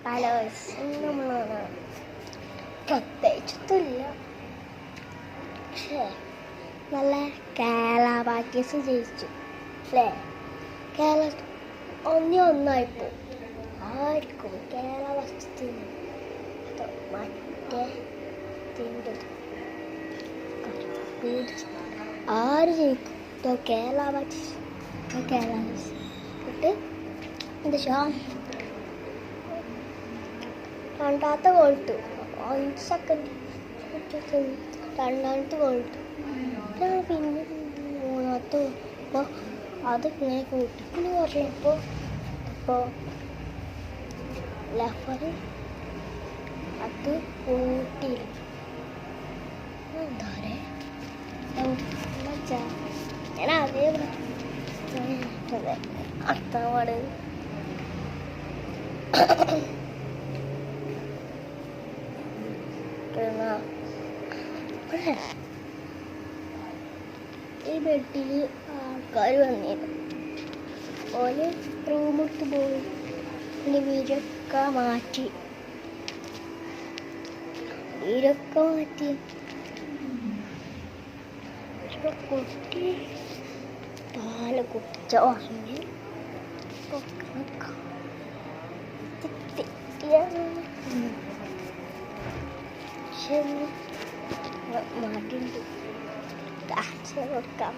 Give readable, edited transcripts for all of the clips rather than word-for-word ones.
പല ദിവസം നമ്മൾ പ്രത്യേകിച്ചൊന്നുമില്ല. പക്ഷേ നല്ല കേരള ബ്ലാസ്റ്റേഴ്സ് ജയിച്ചു അല്ലേ? കേരള ഒന്നായിപ്പോ ആർക്കും കേരള ബ്ലാസ്റ്റേഴ്സിന് മറ്റേ ആര് ജയിക്കും? കേരള ബ്ലാസ്റ്റേഴ്സ് എന്നിട്ട് എന്താ രണ്ടാമത്തെ ഗോൾ ഇട്ടു, 5 സെക്കൻഡ് രണ്ടാമത്തെ ഗോൾ ഇട്ടു. പിന്നെ മൂന്നാമത്തെ അപ്പോൾ അത് ഇങ്ങനെ കൂട്ടി പിന്നെ കുറച്ചപ്പോൾ ലഫറി അത് കൂട്ടിയില്ല. എന്താ ഞാൻ അതേ അത്താപാട് ഈ ബെഡിൽ ആൾക്കാർ വന്നിരുന്നു. ഓല് റൂമിട്ട് പോയി. പിന്നെ വീരൊക്കെ മാറ്റി കുട്ടി പാല് കുടിച്ച ഉറങ്ങി മാറ്റിണ്ട് കൊടുക്കാം.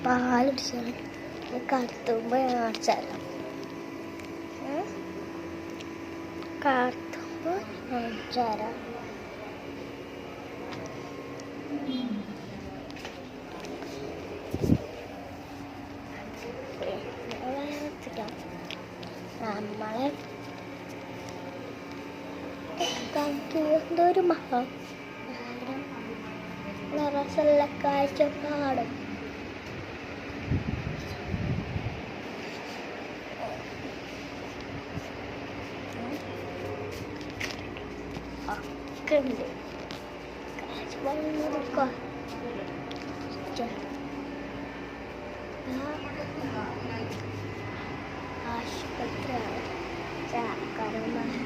പാലടിച്ചാൽ കറുത്തുമ്പോൾ കാണിച്ചാലോ, കറുത്തുമ്പോൾ കാണിച്ചാലോ. നമ്മളെ എന്തൊരു നിറസല്ല കാഴ്ചപ്പാടും ഒക്കെ ഉണ്ട്. കാഴ്ചപ്പാട് ആശുപത്രിയാണ് ചാക്കരമാശുപത്രി.